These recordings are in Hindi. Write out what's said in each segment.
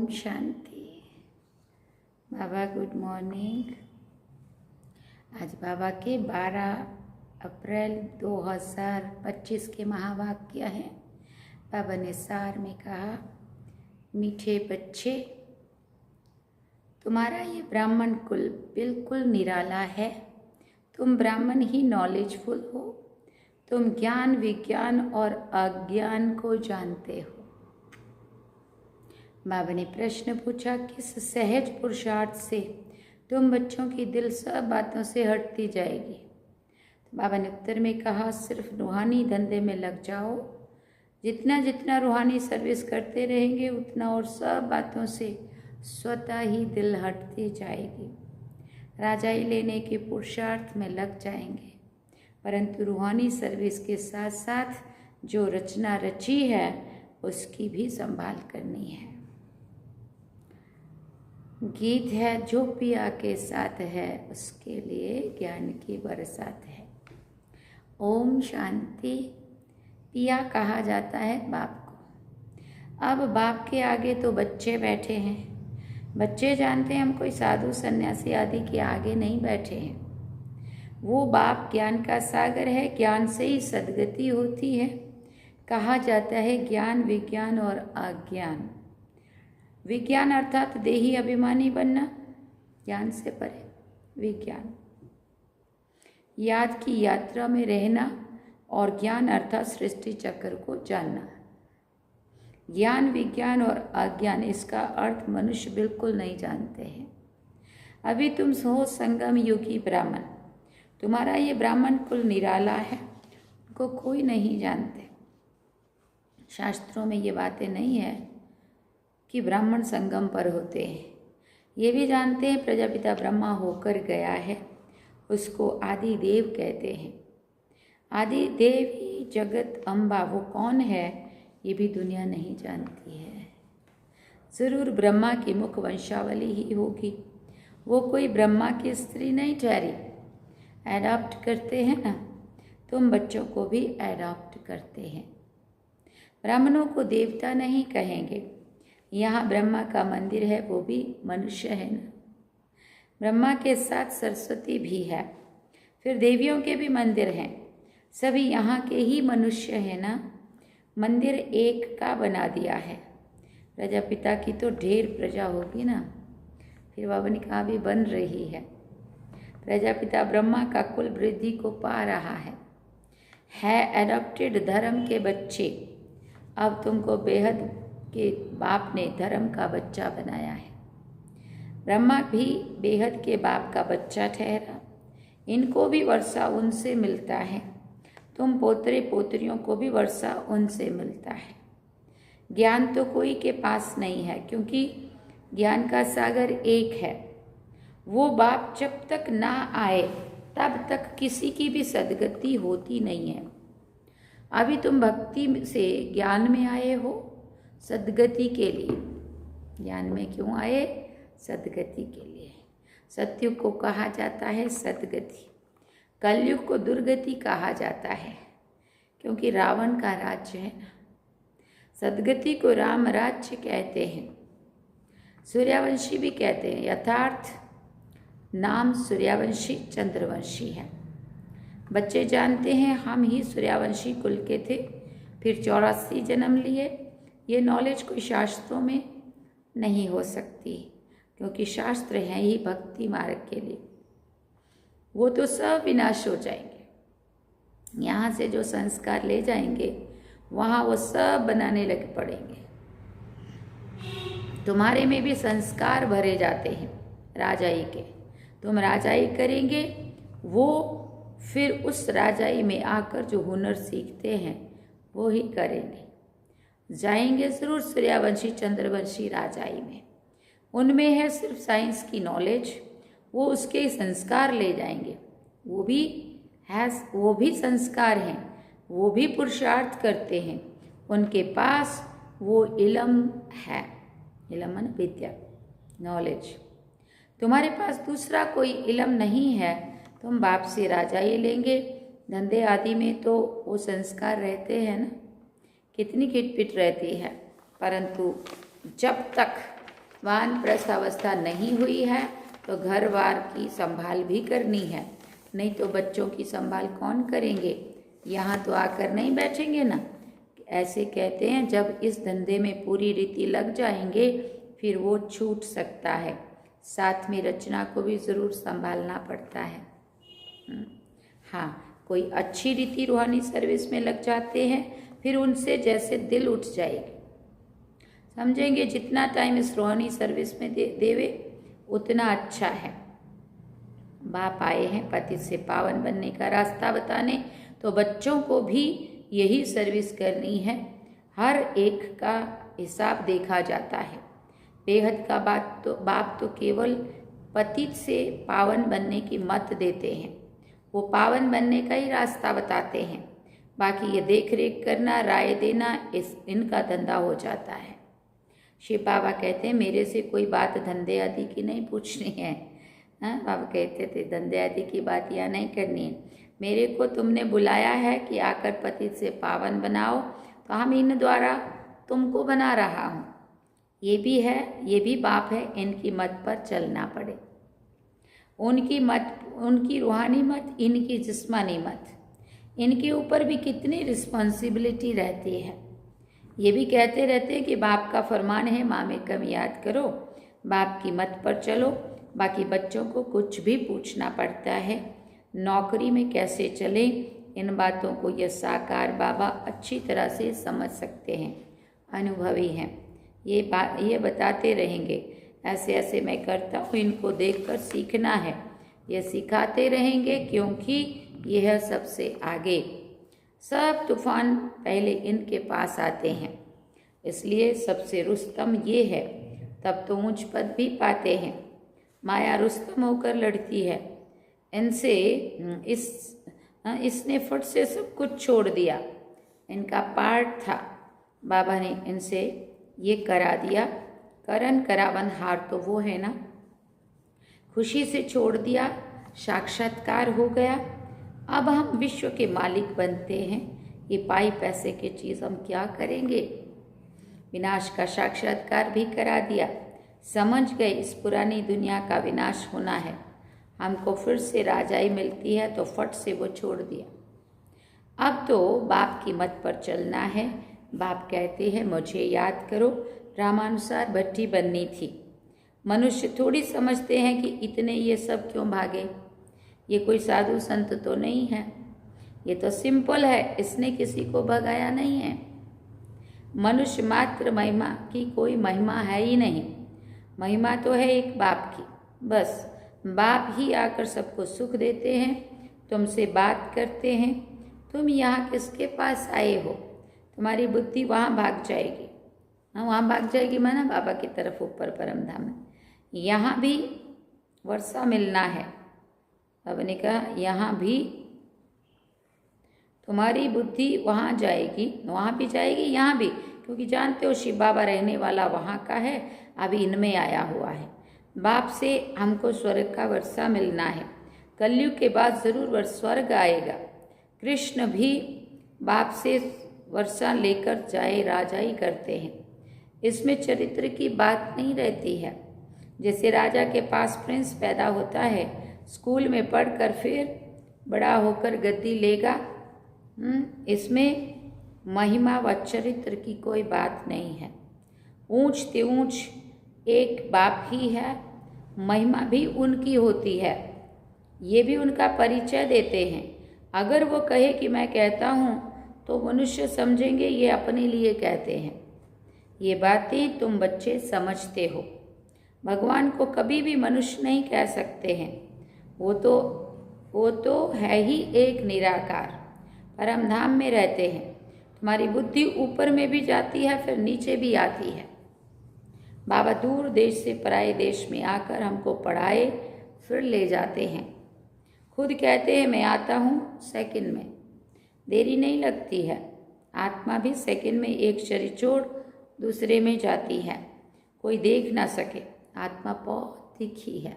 ओम शांति। बाबा गुड मॉर्निंग। आज बाबा के 12 अप्रैल 2025 के महावाक्य हैं। बाबा ने सार में कहा, मीठे बच्चे, तुम्हारा ये ब्राह्मण कुल बिल्कुल निराला है। तुम ब्राह्मण ही नॉलेजफुल हो। तुम ज्ञान, विज्ञान और अज्ञान को जानते हो। बाबा ने प्रश्न पूछा, किस सहज पुरुषार्थ से तुम बच्चों की दिल सब बातों से हटती जाएगी? तो बाबा ने उत्तर में कहा, सिर्फ रूहानी धंधे में लग जाओ। जितना जितना रूहानी सर्विस करते रहेंगे उतना और सब बातों से स्वतः ही दिल हटती जाएगी। राजाई लेने के पुरुषार्थ में लग जाएंगे, परंतु रूहानी सर्विस के साथ साथ जो रचना रची है उसकी भी संभाल करनी है। गीत है, जो पिया के साथ है उसके लिए ज्ञान की बरसात है। ओम शांति। पिया कहा जाता है बाप को। अब बाप के आगे तो बच्चे बैठे हैं। बच्चे जानते हैं हम कोई साधु सन्यासी आदि के आगे नहीं बैठे हैं। वो बाप ज्ञान का सागर है। ज्ञान से ही सद्गति होती है। कहा जाता है ज्ञान, विज्ञान और अज्ञान। विज्ञान अर्थात देही अभिमानी बनना, ज्ञान से परे विज्ञान। याद की यात्रा में रहना और ज्ञान अर्थात सृष्टि चक्र को जानना। ज्ञान, विज्ञान और अज्ञान, इसका अर्थ मनुष्य बिल्कुल नहीं जानते हैं। अभी तुम हो संगम युगी ब्राह्मण। तुम्हारा ये ब्राह्मण कुल निराला है, उनको कोई नहीं जानते। शास्त्रों में ये बातें नहीं है कि ब्राह्मण संगम पर होते हैं। ये भी जानते हैं प्रजापिता ब्रह्मा होकर गया है, उसको आदि देव कहते हैं। आदि देवी जगत अम्बा वो कौन है ये भी दुनिया नहीं जानती है। जरूर ब्रह्मा की मुख वंशावली ही होगी। वो कोई ब्रह्मा की स्त्री नहीं ठहरी। एडॉप्ट करते हैं ना, तुम बच्चों को भी एडॉप्ट करते हैं। ब्राह्मणों को देवता नहीं कहेंगे। यहाँ ब्रह्मा का मंदिर है, वो भी मनुष्य है ना। ब्रह्मा के साथ सरस्वती भी है, फिर देवियों के भी मंदिर हैं। सभी यहाँ के ही मनुष्य हैं ना। मंदिर एक का बना दिया है। प्रजापिता की तो ढेर प्रजा होगी ना। फिर बाबा ने कहा भी बन रही है। प्रजापिता ब्रह्मा का कुल वृद्धि को पा रहा है एडॉप्टेड धर्म के बच्चे। अब तुमको बेहद के बाप ने धर्म का बच्चा बनाया है। ब्रह्मा भी बेहद के बाप का बच्चा ठहरा। इनको भी वर्षा उनसे मिलता है। तुम पोतरे पोतरियों को भी वर्षा उनसे मिलता है। ज्ञान तो कोई के पास नहीं है, क्योंकि ज्ञान का सागर एक है। वो बाप जब तक ना आए तब तक किसी की भी सद्गति होती नहीं है। अभी तुम भक्ति से ज्ञान में आए हो, सद्गति के लिए। ज्ञान में क्यों आए? सद्गति के लिए। सत्युग को कहा जाता है सद्गति। कलयुग को दुर्गति कहा जाता है, क्योंकि रावण का राज्य है ना। सद्गति को राम राज्य कहते हैं। सूर्यवंशी भी कहते हैं। यथार्थ नाम सूर्यवंशी चंद्रवंशी है। बच्चे जानते हैं हम ही सूर्यवंशी कुल के थे, फिर 84 जन्म लिए। ये नॉलेज कोई शास्त्रों में नहीं हो सकती, क्योंकि शास्त्र हैं ही भक्ति मार्ग के लिए। वो तो सब विनाश हो जाएंगे। यहाँ से जो संस्कार ले जाएंगे वहाँ वो सब बनाने लगे पड़ेंगे। तुम्हारे में भी संस्कार भरे जाते हैं राजाई के। तुम राजाई करेंगे, वो फिर उस राजाई में आकर जो हुनर सीखते हैं वो ही करेंगे। जाएंगे ज़रूर सूर्यवंशी चंद्रवंशी राजाई में। उनमें है सिर्फ साइंस की नॉलेज, वो उसके संस्कार ले जाएंगे। वो भी संस्कार हैं, वो भी पुरुषार्थ करते हैं। उनके पास वो इल्म है। इल्म माने विद्या, नॉलेज। तुम्हारे पास दूसरा कोई इल्म नहीं है। तुम बाप से राजाई लेंगे। धंधे आदि में तो वो संस्कार रहते हैं ना, कितनी खिटपिट रहती है, परंतु जब तक वानप्रस्थ अवस्था नहीं हुई है तो घर बार की संभाल भी करनी है, नहीं तो बच्चों की संभाल कौन करेंगे, यहाँ तो आकर नहीं बैठेंगे ना। ऐसे कहते हैं जब इस धंधे में पूरी रीति लग जाएंगे फिर वो छूट सकता है। साथ में रचना को भी ज़रूर संभालना पड़ता है। हाँ, कोई अच्छी रीति रूहानी सर्विस में लग जाते हैं फिर उनसे जैसे दिल उठ जाएगी, समझेंगे जितना टाइम इस रूहानी सर्विस में देवे उतना अच्छा है। बाप आए हैं पति से पावन बनने का रास्ता बताने, तो बच्चों को भी यही सर्विस करनी है। हर एक का हिसाब देखा जाता है। बेहद का बाप तो केवल पतित से पावन बनने की मत देते हैं, वो पावन बनने का ही रास्ता बताते हैं। बाकी ये देख रेख करना, राय देना इनका धंधा हो जाता है। शिव बाबा कहते हैं मेरे से कोई बात धंधे आदि की नहीं पूछनी है। हाँ, बाबा कहते थे धंधे आदि की बात यहाँ नहीं करनी है। मेरे को तुमने बुलाया है कि आकर पति से पावन बनाओ, तो हम इन द्वारा तुमको बना रहा हूँ। ये भी है, ये भी बाप है, इनकी मत पर चलना पड़े। उनकी रूहानी मत, इनकी जिस्मानी मत, इनके ऊपर भी कितनी रिस्पॉन्सिबिलिटी रहती है। ये भी कहते रहते हैं कि बाप का फरमान है माँ में कम याद करो, बाप की मत पर चलो। बाकी बच्चों को कुछ भी पूछना पड़ता है, नौकरी में कैसे चले, इन बातों को यह साकार बाबा अच्छी तरह से समझ सकते हैं, अनुभवी हैं। ये बताते रहेंगे ऐसे ऐसे मैं करता हूँ, इनको देखकर सीखना है। ये सिखाते रहेंगे क्योंकि यह सबसे आगे, सब तूफान पहले इनके पास आते हैं, इसलिए सबसे रुस्तम ये है। तब तो ऊंच पद भी पाते हैं। माया रुस्तम होकर लड़ती है इनसे। इसने फट से सब कुछ छोड़ दिया, इनका पार्ट था। बाबा ने इनसे ये करा दिया। करण करावन हार तो वो है ना, खुशी से छोड़ दिया, साक्षात्कार हो गया। अब हम विश्व के मालिक बनते हैं। ये पाई पैसे की चीज़ हम क्या करेंगे। विनाश का साक्षात्कार भी करा दिया। समझ गए इस पुरानी दुनिया का विनाश होना है, हमको फिर से राजाई मिलती है, तो फट से वो छोड़ दिया। अब तो बाप की मत पर चलना है। बाप कहते हैं मुझे याद करो, रामानुसार भट्टी बननी थी। मनुष्य थोड़ी समझते हैं कि इतने ये सब क्यों भागे, ये कोई साधु संत तो नहीं है, ये तो सिंपल है, इसने किसी को भगाया नहीं है। मनुष्य मात्र महिमा की कोई महिमा है ही नहीं। महिमा तो है एक बाप की, बस बाप ही आकर सबको सुख देते हैं, तुमसे बात करते हैं। तुम यहाँ किसके पास आए हो, तुम्हारी बुद्धि वहाँ भाग जाएगी। हाँ, वहाँ भाग जाएगी माना बाबा की तरफ ऊपर परम धाम में। यहाँ भी वर्षा मिलना है। बाबा ने कहा यहाँ भी तुम्हारी बुद्धि वहाँ जाएगी, वहाँ भी जाएगी, यहाँ भी, क्योंकि जानते हो शिव बाबा रहने वाला वहाँ का है, अभी इनमें आया हुआ है। बाप से हमको स्वर्ग का वर्षा मिलना है। कलयुग के बाद ज़रूर स्वर्ग आएगा। कृष्ण भी बाप से वर्षा लेकर जाए राजाई करते हैं। इसमें चरित्र की बात नहीं रहती है। जैसे राजा के पास प्रिंस पैदा होता है, स्कूल में पढ़कर फिर बड़ा होकर गद्दी लेगा, इसमें महिमा व चरित्र की कोई बात नहीं है। ऊंच ते ऊंच एक बाप ही है, महिमा भी उनकी होती है, ये भी उनका परिचय देते हैं। अगर वो कहे कि मैं कहता हूँ तो मनुष्य समझेंगे ये अपने लिए कहते हैं। ये बातें तुम बच्चे समझते हो। भगवान को कभी भी मनुष्य नहीं कह सकते हैं, वो तो है ही एक निराकार, परम धाम में रहते हैं। तुम्हारी बुद्धि ऊपर में भी जाती है, फिर नीचे भी आती है। बाबा दूर देश से पराए देश में आकर हमको पढ़ाए, फिर ले जाते हैं। खुद कहते हैं मैं आता हूँ सेकंड में, देरी नहीं लगती है। आत्मा भी सेकंड में एक शरीर छोड़ दूसरे में जाती है, कोई देख ना सके। आत्मा बहुत तीखी है।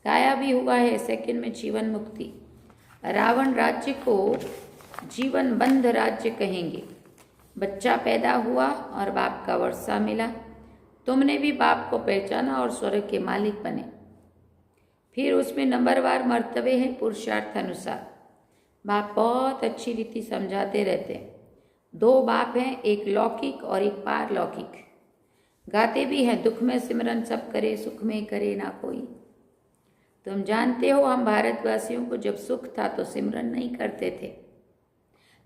गाया भी हुआ है सेकंड में जीवन मुक्ति। रावण राज्य को जीवन बंध राज्य कहेंगे। बच्चा पैदा हुआ और बाप का वर्षा मिला, तुमने भी बाप को पहचाना और स्वर्ग के मालिक बने। फिर उसमें नंबरवार मर्तबे हैं पुरुषार्थ अनुसार। बाप बहुत अच्छी रीति समझाते रहते हैं। 2 बाप हैं, एक लौकिक और एक पारलौकिक। गाते भी हैं, दुख में सिमरन सब करे, सुख में करे ना कोई। तुम जानते हो हम भारतवासियों को जब सुख था तो सिमरन नहीं करते थे।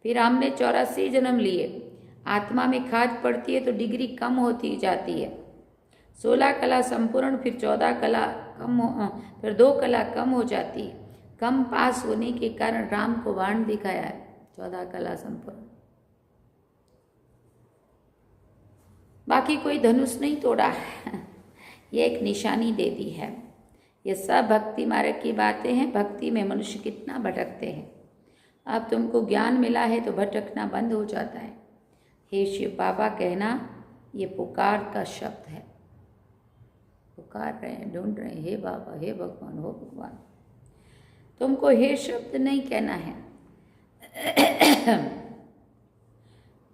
फिर हमने 84 जन्म लिए। आत्मा में खाद पड़ती है तो डिग्री कम होती जाती है। 16 कला संपूर्ण, फिर 14 कला फिर 2 कला कम हो जाती है। कम पास होने के कारण राम को बाण दिखाया है, 14 कला संपूर्ण। बाकी कोई धनुष नहीं तोड़ा है। ये एक निशानी दे दी है। ये सब भक्ति मार्ग की बातें हैं। भक्ति में मनुष्य कितना भटकते हैं। अब तुमको ज्ञान मिला है तो भटकना बंद हो जाता है। हे शिव बाबा कहना, ये पुकार का शब्द है। पुकार रहे हैं, ढूंढ रहे हैं, हे बाबा, हे भगवान, हो भगवान। तुमको हे शब्द नहीं कहना है।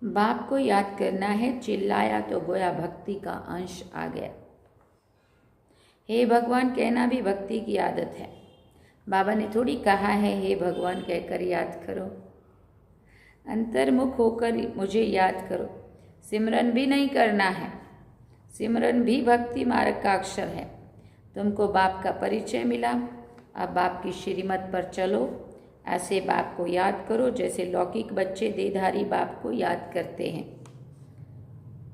बाप को याद करना है। चिल्लाया तो गोया भक्ति का अंश आ गया। हे भगवान कहना भी भक्ति की आदत है। बाबा ने थोड़ी कहा है हे भगवान कहकर याद करो। अंतर्मुख होकर मुझे याद करो। सिमरन भी नहीं करना है। सिमरन भी भक्ति मार्ग का अक्षर है। तुमको बाप का परिचय मिला। अब बाप की श्रीमत पर चलो। ऐसे बाप को याद करो जैसे लौकिक बच्चे देहधारी बाप को याद करते हैं।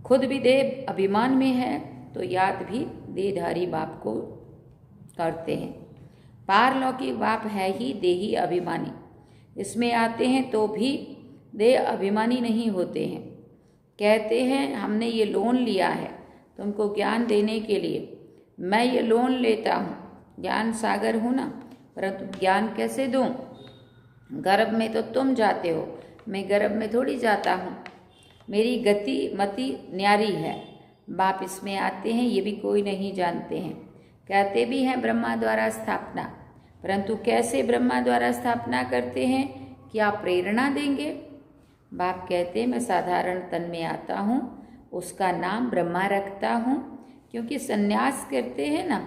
खुद भी देह अभिमान में है तो याद भी देहधारी बाप को करते हैं। पारलौकिक बाप है ही देही अभिमानी। इसमें आते हैं तो भी देह अभिमानी नहीं होते हैं। कहते हैं हमने ये लोन लिया है तुमको ज्ञान देने के लिए। मैं ये लोन लेता हूँ, ज्ञान सागर हूँ ना, परंतु ज्ञान कैसे दूँ? गर्भ में तो तुम जाते हो, मैं गर्भ में थोड़ी जाता हूँ। मेरी गति मति न्यारी है। बाप इसमें आते हैं ये भी कोई नहीं जानते हैं। कहते भी हैं ब्रह्मा द्वारा स्थापना, परंतु कैसे ब्रह्मा द्वारा स्थापना करते हैं, क्या प्रेरणा देंगे? बाप कहते हैं मैं साधारण तन में आता हूँ, उसका नाम ब्रह्मा रखता हूँ, क्योंकि सन्यास करते हैं ना।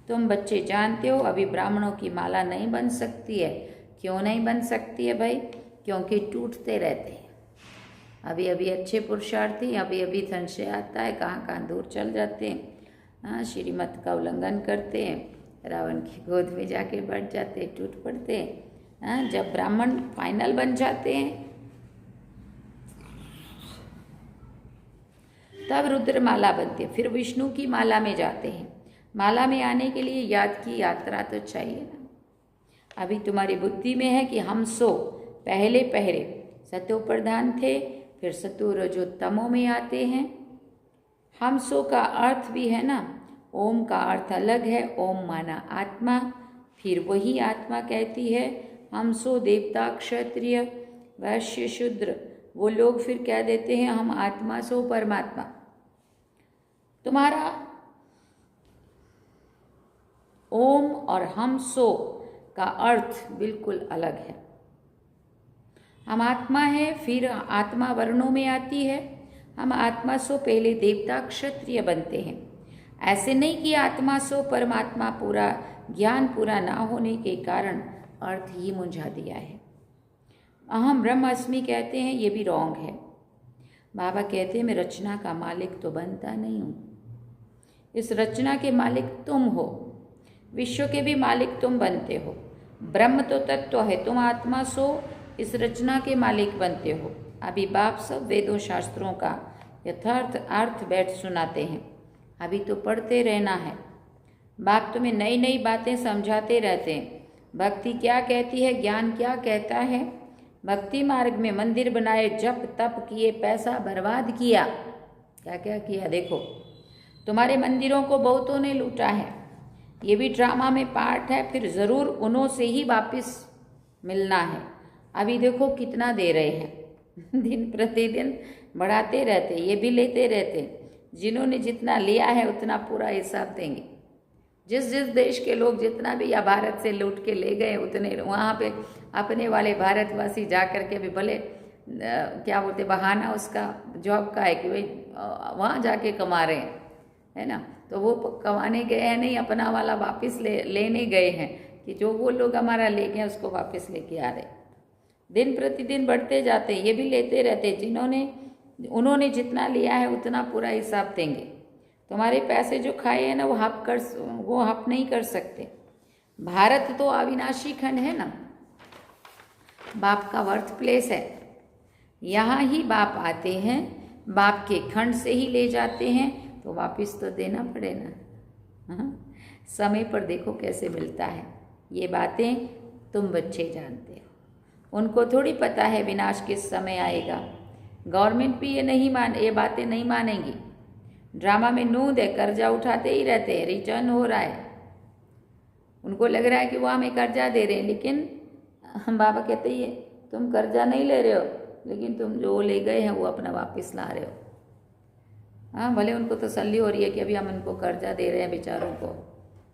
तुम बच्चे जानते हो अभी ब्राह्मणों की माला नहीं बन सकती है। क्यों नहीं बन सकती है भाई? क्योंकि टूटते रहते हैं। अभी अभी अच्छे पुरुषार्थी अभी अभी संशय आता है, कहाँ कहाँ दूर चल जाते हैं। हाँ, श्रीमत का उल्लंघन करते हैं, रावण की गोद में जाके बैठ जाते हैं, टूट पड़ते हैं। हाँ, जब ब्राह्मण फाइनल बन जाते हैं तब रुद्र माला बनती है, फिर विष्णु की माला में जाते हैं। माला में आने के लिए याद की यात्रा तो चाहिए ना। अभी तुम्हारी बुद्धि में है कि हम पहले सतो प्रधान थे, फिर सतो रजो तमो में आते हैं। हम का अर्थ भी है ना। ओम का अर्थ अलग है। ओम माना आत्मा, फिर वही आत्मा कहती है हम देवता क्षत्रिय वैश्य शूद्र। वो लोग फिर कह देते हैं हम आत्मा सो परमात्मा। तुम्हारा ओम और हम का अर्थ बिल्कुल अलग है। हम आत्मा है, फिर आत्मा वर्णों में आती है। हम आत्मा पहले देवता क्षत्रिय बनते हैं। ऐसे नहीं कि आत्मा परमात्मा पूरा ज्ञान पूरा ना होने के कारण अर्थ ही मुंझा दिया है। अहम ब्रह्मास्मि कहते हैं, ये भी रॉन्ग है। बाबा कहते हैं मैं रचना का मालिक तो बनता नहीं हूँ। इस रचना के मालिक तुम हो, विश्व के भी मालिक तुम बनते हो। ब्रह्म तो तत्व है, तुम आत्मा इस रचना के मालिक बनते हो। अभी बाप सब वेदों शास्त्रों का यथार्थ अर्थ बैठ सुनाते हैं। अभी तो पढ़ते रहना है। बाप तुम्हें नई नई बातें समझाते रहते हैं। भक्ति क्या कहती है, ज्ञान क्या कहता है। भक्ति मार्ग में मंदिर बनाए, जप तप किए, पैसा बर्बाद किया। क्या क्या किया देखो। तुम्हारे मंदिरों को बहुतों ने लूटा है। ये भी ड्रामा में पार्ट है, फिर ज़रूर उन्हों से ही वापस मिलना है। अभी देखो कितना दे रहे हैं, दिन प्रतिदिन बढ़ाते रहते, ये भी लेते रहते। जिन्होंने जितना लिया है उतना पूरा हिसाब देंगे। जिस जिस देश के लोग जितना भी या भारत से लूट के ले गए उतने वहाँ पे अपने वाले भारतवासी जा कर के भी भले क्या बोलते बहाना उसका जॉब का है कि भाई वहाँ जाके कमा रहे हैं। है ना। तो वो कमाने गए हैं नहीं, अपना वाला वापस लेने गए हैं कि जो वो लोग हमारा ले गए उसको वापस लेके आ रहे। दिन प्रतिदिन बढ़ते जाते, ये भी लेते रहते, उन्होंने जितना लिया है उतना पूरा हिसाब देंगे। तुम्हारे पैसे जो खाए हैं ना वो हप नहीं कर सकते। भारत तो अविनाशी खंड है ना, बाप का बर्थ प्लेस है। यहाँ ही बाप आते हैं, बाप के खंड से ही ले जाते हैं, तो वापस तो देना पड़े ना। हाँ? समय पर देखो कैसे मिलता है। ये बातें तुम बच्चे जानते हो, उनको थोड़ी पता है विनाश किस समय आएगा। गवर्नमेंट भी ये बातें नहीं मानेंगी। ड्रामा में नूंद है, कर्जा उठाते ही रहते हैं, रिटर्न हो रहा है। उनको लग रहा है कि वो हमें कर्जा दे रहे हैं, लेकिन हम बाबा कहते ही है तुम कर्जा नहीं ले रहे हो, लेकिन तुम जो ले गए हैं वो अपना वापस ला रहे हो। हाँ, भले उनको तसल्ली हो रही है कि अभी हम इनको कर्जा दे रहे हैं बेचारों को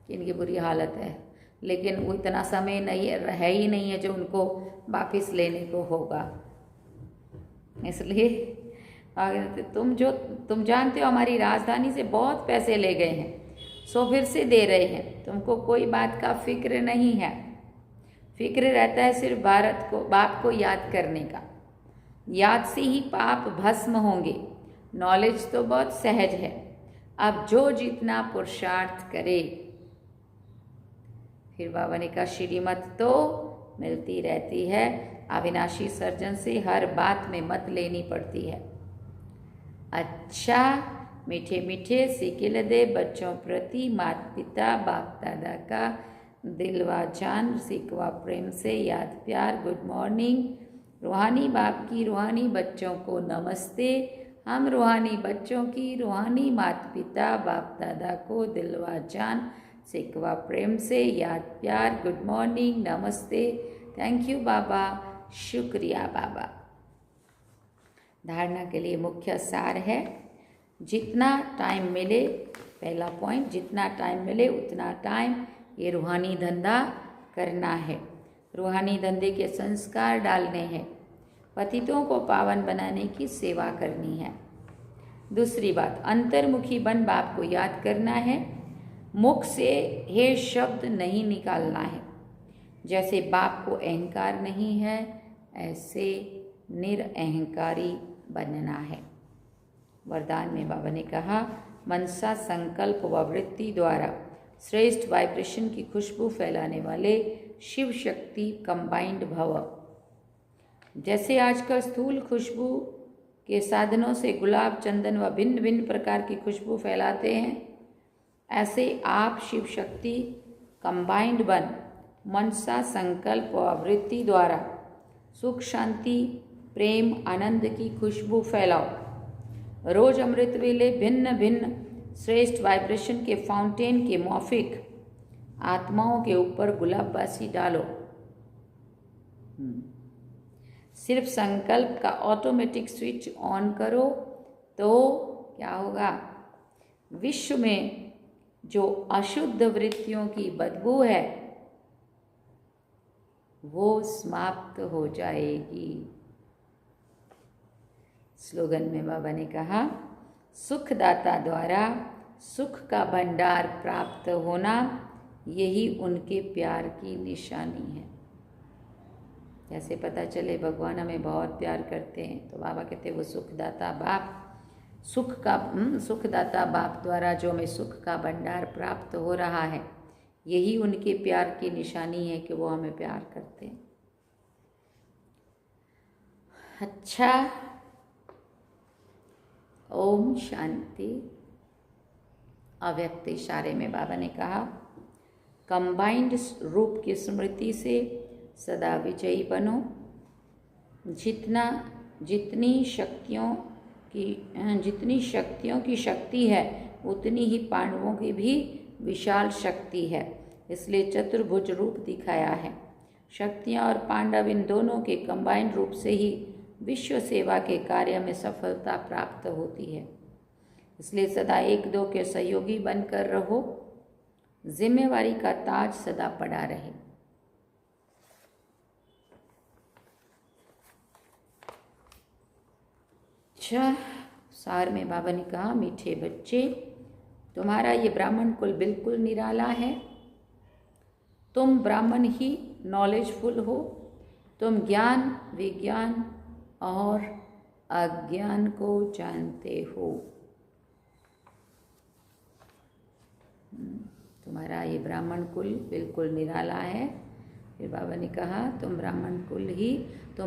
कि इनकी बुरी हालत है, लेकिन वो इतना समय नहीं है ही नहीं है जो उनको वापस लेने को होगा। इसलिए तुम जानते हो हमारी राजधानी से बहुत पैसे ले गए हैं, सो फिर से दे रहे हैं। तुमको कोई बात का फिक्र नहीं है। फिक्र रहता है सिर्फ भारत को, बाप को याद करने का। याद से ही पाप भस्म होंगे। नॉलेज तो बहुत सहज है, अब जो जितना पुरुषार्थ करे। फिर बाबा ने कहा श्रीमत तो मिलती रहती है, अविनाशी सर्जन से हर बात में मत लेनी पड़ती है। अच्छा, मीठे मीठे सिकिल दे बच्चों प्रति माता पिता बाप दादा का दिलवा जान सिकवा प्रेम से याद प्यार। Good morning. रूहानी बाप की रूहानी बच्चों को नमस्ते। हम रूहानी बच्चों की रूहानी माता पिता बाप दादा को दिलवा जान सिकवा प्रेम से याद प्यार। गुड मॉर्निंग, नमस्ते, थैंक यू बाबा, शुक्रिया बाबा। धारणा के लिए मुख्य सार है, जितना टाइम मिले, पहला पॉइंट, जितना टाइम मिले उतना टाइम ये रूहानी धंधा करना है। रूहानी धंधे के संस्कार डालने हैं, पतितों को पावन बनाने की सेवा करनी है। दूसरी बात, अंतर्मुखी बन बाप को याद करना है। मुख से हे शब्द नहीं निकालना है। जैसे बाप को अहंकार नहीं है, ऐसे निरअहंकारी बनना है। वरदान में बाबा ने कहा, मनसा संकल्प व वृत्ति द्वारा श्रेष्ठ वाइब्रेशन की खुशबू फैलाने वाले शिव शक्ति कंबाइंड भव। जैसे आजकल स्थूल खुशबू के साधनों से गुलाब, चंदन व भिन्न भिन्न प्रकार की खुशबू फैलाते हैं, ऐसे आप शिव शक्ति कंबाइंड बन मनसा संकल्प व वृत्ति द्वारा सुख, शांति, प्रेम, आनंद की खुशबू फैलाओ। रोज अमृत वेले भिन्न भिन्न श्रेष्ठ वाइब्रेशन के फाउंटेन के मौफिक आत्माओं के ऊपर गुलाबबासी डालो। सिर्फ संकल्प का ऑटोमेटिक स्विच ऑन करो तो क्या होगा, विश्व में जो अशुद्ध वृत्तियों की बदबू है वो समाप्त हो जाएगी। स्लोगन में बाबा ने कहा, सुखदाता द्वारा सुख का भंडार प्राप्त होना यही उनके प्यार की निशानी है। जैसे पता चले भगवान हमें बहुत प्यार करते हैं, तो बाबा कहते हैं वो सुखदाता बाप, सुखदाता बाप द्वारा जो हमें सुख का भंडार प्राप्त हो रहा है, यही उनके प्यार की निशानी है कि वो हमें प्यार करते हैं। अच्छा, ओम शांति। अव्यक्त इशारे में बाबा ने कहा, कंबाइंड रूप की स्मृति से सदा विजयी बनो। जितनी शक्तियों की शक्ति है उतनी ही पांडवों की भी विशाल शक्ति है, इसलिए चतुर्भुज रूप दिखाया है। शक्तियाँ और पांडव इन दोनों के कंबाइंड रूप से ही विश्व सेवा के कार्य में सफलता प्राप्त होती है। इसलिए सदा एक दो के सहयोगी बनकर रहो, जिम्मेवारी का ताज सदा पड़ा रहे। अच्छा, सार में बाबा ने कहा, मीठे बच्चे तुम्हारा ये ब्राह्मण कुल बिल्कुल निराला है। तुम ब्राह्मण ही नॉलेजफुल हो। तुम ज्ञान, विज्ञान और अज्ञान को जानते हो। तुम्हारा ये ब्राह्मण कुल बिल्कुल निराला है। फिर बाबा ने कहा तुम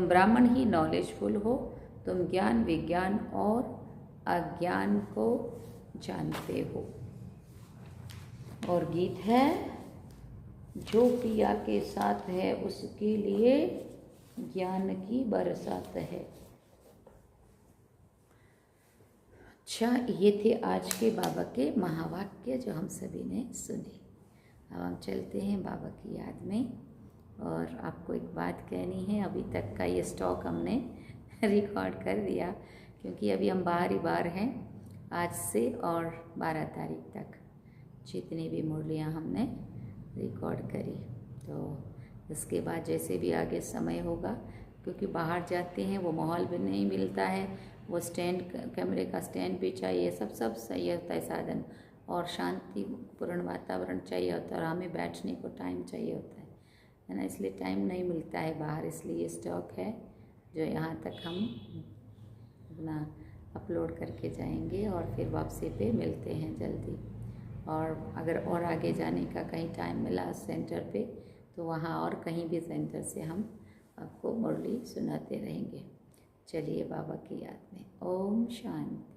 ब्राह्मण ही नॉलेजफुल हो। तुम ज्ञान, विज्ञान और अज्ञान को जानते हो। और गीत है, जो पिया के साथ है उसके लिए ज्ञान की बरसात है। अच्छा, ये थे आज के बाबा के महावाक्य जो हम सभी ने सुने। अब हम चलते हैं बाबा की याद में। और आपको एक बात कहनी है, अभी तक का ये स्टॉक हमने रिकॉर्ड कर दिया, क्योंकि अभी हम बाहर हैं आज से और 12 तारीख तक जितनी भी मुरलियाँ हमने रिकॉर्ड करी। तो इसके बाद जैसे भी आगे समय होगा, क्योंकि बाहर जाते हैं वो माहौल भी नहीं मिलता है, वो स्टैंड, कैमरे का स्टैंड भी चाहिए, सब सही होता है साधन, और शांतिपूर्ण वातावरण चाहिए होता है, और हमें बैठने को टाइम चाहिए होता है ना। इसलिए टाइम नहीं मिलता है बाहर, इसलिए स्टॉक है जो यहाँ तक हम अपना अपलोड करके जाएंगे और फिर वापसी पे मिलते हैं जल्दी। और अगर और आगे जाने का कहीं टाइम मिला सेंटर पे, तो वहाँ और कहीं भी सेंटर से हम आपको मुरली सुनाते रहेंगे। चलिए बाबा की याद में। ओम शांति।